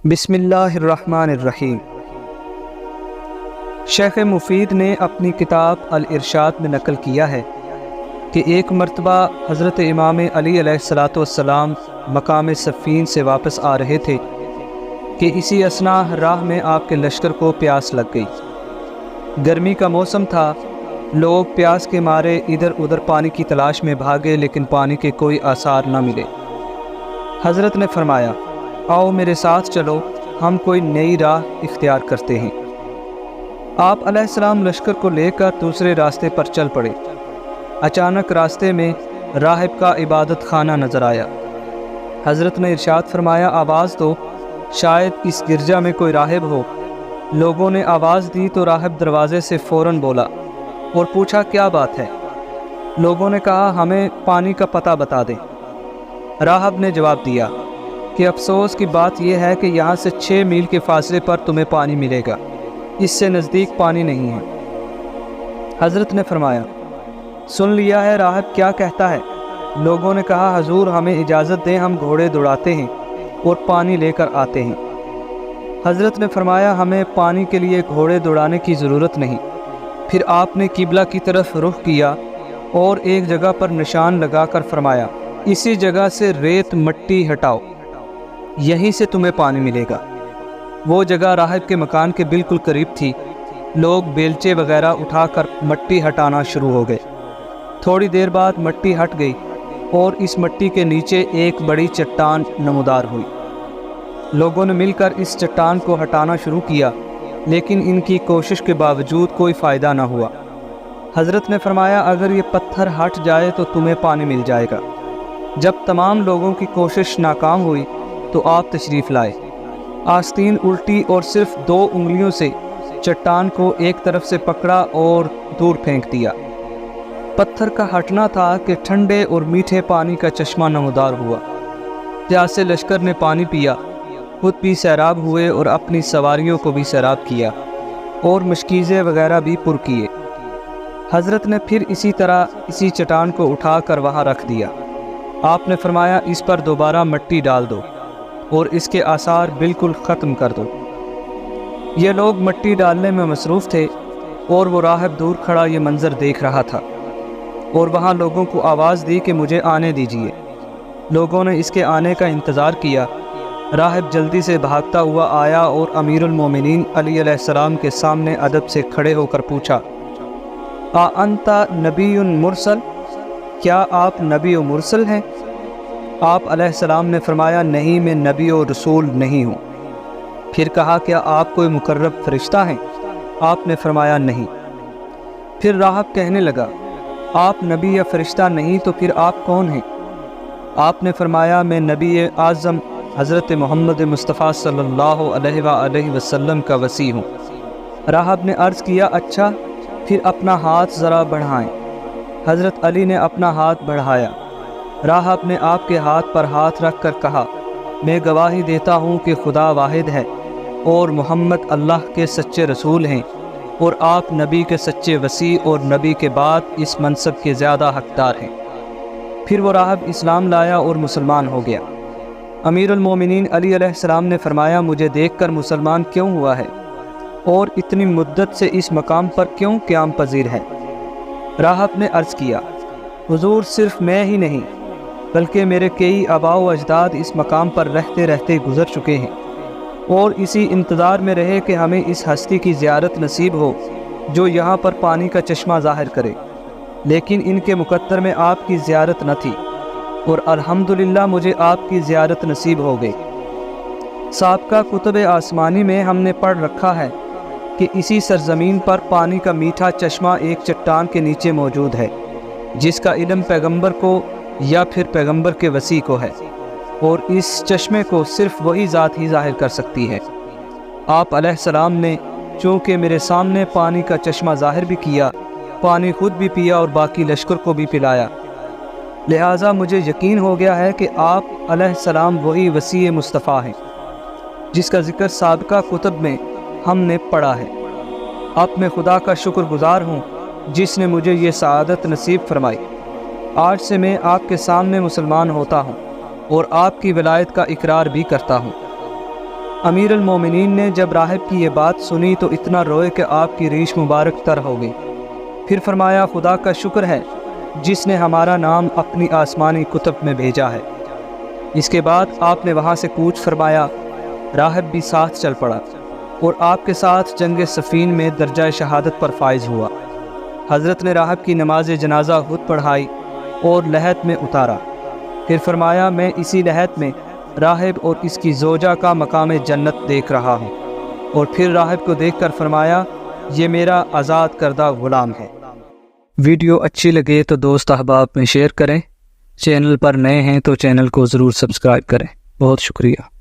بسم اللہ الرحمن الرحیم۔ شیخ مفید نے اپنی کتاب الارشاد میں نقل کیا ہے کہ ایک مرتبہ حضرت امام علی علیہ السلام مقام صفین سے واپس آ رہے تھے کہ اسی اثناء راہ میں آپ کے لشکر کو پیاس لگ گئی۔ گرمی کا موسم تھا، لوگ پیاس کے مارے ادھر ادھر پانی کی تلاش میں بھاگے، لیکن پانی کے کوئی آثار نہ ملے۔ حضرت نے فرمایا، آؤ میرے ساتھ چلو، ہم کوئی نئی راہ اختیار کرتے ہیں۔ آپ علیہ السلام لشکر کو لے کر دوسرے راستے پر چل پڑے۔ اچانک راستے میں راہب کا عبادت خانہ نظر آیا۔ حضرت نے ارشاد فرمایا، آواز دو، شاید اس گرجا میں کوئی راہب ہو۔ لوگوں نے آواز دی تو راہب دروازے سے فوراً بولا اور پوچھا، کیا بات ہے؟ لوگوں نے کہا، ہمیں پانی کا پتہ بتا دیں۔ راہب نے جواب دیا کہ افسوس کی بات یہ ہے کہ یہاں سے 6 میل کے فاصلے پر تمہیں پانی ملے گا، اس سے نزدیک پانی نہیں ہے۔ حضرت نے فرمایا، سن لیا ہے راہب کیا کہتا ہے؟ لوگوں نے کہا، حضور ہمیں اجازت دیں، ہم گھوڑے دوڑاتے ہیں اور پانی لے کر آتے ہیں۔ حضرت نے فرمایا، ہمیں پانی کے لیے گھوڑے دوڑانے کی ضرورت نہیں۔ پھر آپ نے قبلہ کی طرف رخ کیا اور ایک جگہ پر نشان لگا کر فرمایا، اسی جگہ سے ریت مٹی ہٹاؤ، یہیں سے تمہیں پانی ملے گا۔ وہ جگہ راہب کے مکان کے بالکل قریب تھی۔ لوگ بیلچے وغیرہ اٹھا کر مٹی ہٹانا شروع ہو گئے۔ تھوڑی دیر بعد مٹی ہٹ گئی اور اس مٹی کے نیچے ایک بڑی چٹان نمودار ہوئی۔ لوگوں نے مل کر اس چٹان کو ہٹانا شروع کیا، لیکن ان کی کوشش کے باوجود کوئی فائدہ نہ ہوا۔ حضرت نے فرمایا، اگر یہ پتھر ہٹ جائے تو تمہیں پانی مل جائے گا۔ جب تمام لوگوں کی کوشش ناکام ہوئی تو آپ تشریف لائے۔ آستین الٹی اور صرف 2 انگلیوں سے چٹان کو ایک طرف سے پکڑا اور دور پھینک دیا۔ پتھر کا ہٹنا تھا کہ ٹھنڈے اور میٹھے پانی کا چشمہ نمودار ہوا۔ پیاسے لشکر نے پانی پیا، خود بھی سیراب ہوئے اور اپنی سواریوں کو بھی سیراب کیا اور مشکیزیں وغیرہ بھی پر کیے۔ حضرت نے پھر اسی طرح اسی چٹان کو اٹھا کر وہاں رکھ دیا۔ آپ نے فرمایا، اس پر دوبارہ مٹی ڈال دو اور اس کے آثار بالکل ختم کر دو۔ یہ لوگ مٹی ڈالنے میں مصروف تھے اور وہ راہب دور کھڑا یہ منظر دیکھ رہا تھا اور وہاں لوگوں کو آواز دی کہ مجھے آنے دیجیے۔ لوگوں نے اس کے آنے کا انتظار کیا۔ راہب جلدی سے بھاگتا ہوا آیا اور امیر المومنین علی علیہ السلام کے سامنے ادب سے کھڑے ہو کر پوچھا، انت نبی مرسل؟ کیا آپ نبی و مرسل ہیں؟ آپ علیہ السلام نے فرمایا، نہیں، میں نبی و رسول نہیں ہوں۔ پھر کہا، کیا آپ کوئی مقرب فرشتہ ہیں؟ آپ نے فرمایا، نہیں۔ پھر راہب کہنے لگا، آپ نبی یا فرشتہ نہیں تو پھر آپ کون ہیں؟ آپ نے فرمایا، میں نبی اعظم حضرت محمد مصطفیٰ صلی اللہ علیہ وآلہ وسلم کا وصی ہوں۔ راہب نے عرض کیا، اچھا، پھر اپنا ہاتھ ذرا بڑھائیں۔ حضرت علی نے اپنا ہاتھ بڑھایا۔ راہب نے آپ کے ہاتھ پر ہاتھ رکھ کر کہا، میں گواہی دیتا ہوں کہ خدا واحد ہے اور محمد اللہ کے سچے رسول ہیں اور آپ نبی کے سچے وصی اور نبی کے بعد اس منصب کے زیادہ حقدار ہیں۔ پھر وہ راہب اسلام لایا اور مسلمان ہو گیا۔ امیر المومنین علی علیہ السلام نے فرمایا، مجھے دیکھ کر مسلمان کیوں ہوا ہے اور اتنی مدت سے اس مقام پر کیوں قیام پذیر ہے؟ راہب نے عرض کیا، حضور صرف میں ہی نہیں بلکہ میرے کئی آباء و اجداد اس مقام پر رہتے رہتے گزر چکے ہیں اور اسی انتظار میں رہے کہ ہمیں اس ہستی کی زیارت نصیب ہو جو یہاں پر پانی کا چشمہ ظاہر کرے، لیکن ان کے مقدر میں آپ کی زیارت نہ تھی اور الحمدللہ مجھے آپ کی زیارت نصیب ہو گئی۔ سابقہ کتب آسمانی میں ہم نے پڑھ رکھا ہے کہ اسی سرزمین پر پانی کا میٹھا چشمہ ایک چٹان کے نیچے موجود ہے، جس کا علم پیغمبر کو یا پھر پیغمبر کے وصی کو ہے، اور اس چشمے کو صرف وہی ذات ہی ظاہر کر سکتی ہے۔ آپ علیہ السلام نے چونکہ میرے سامنے پانی کا چشمہ ظاہر بھی کیا، پانی خود بھی پیا اور باقی لشکر کو بھی پلایا، لہٰذا مجھے یقین ہو گیا ہے کہ آپ علیہ السلام وہی وصی مصطفیٰ ہیں جس کا ذکر سابقہ کتب میں ہم نے پڑھا ہے۔ اب میں خدا کا شکر گزار ہوں جس نے مجھے یہ سعادت نصیب فرمائی۔ آج سے میں آپ کے سامنے مسلمان ہوتا ہوں اور آپ کی ولایت کا اقرار بھی کرتا ہوں۔ امیر المومنین نے جب راہب کی یہ بات سنی تو اتنا روئے کہ آپ کی ریش مبارک تر ہو گئی۔ پھر فرمایا خدا کا شکر ہے جس نے ہمارا نام اپنی آسمانی کتب میں بھیجا ہے۔ اس کے بعد آپ نے وہاں سے کوچ فرمایا، راہب بھی ساتھ چل پڑا اور آپ کے ساتھ جنگ صفین میں درجہ شہادت پر فائز ہوا۔ حضرت نے راہب کی نماز جنازہ خود پڑھائی اور لحد میں اتارا۔ پھر فرمایا میں اسی لحد میں راہب اور اس کی زوجہ کا مقام جنت دیکھ رہا ہوں، اور پھر راہب کو دیکھ کر فرمایا یہ میرا آزاد کردہ غلام ہے۔ ویڈیو اچھی لگے تو دوست احباب میں شیئر کریں، چینل پر نئے ہیں تو چینل کو ضرور سبسکرائب کریں۔ بہت شکریہ۔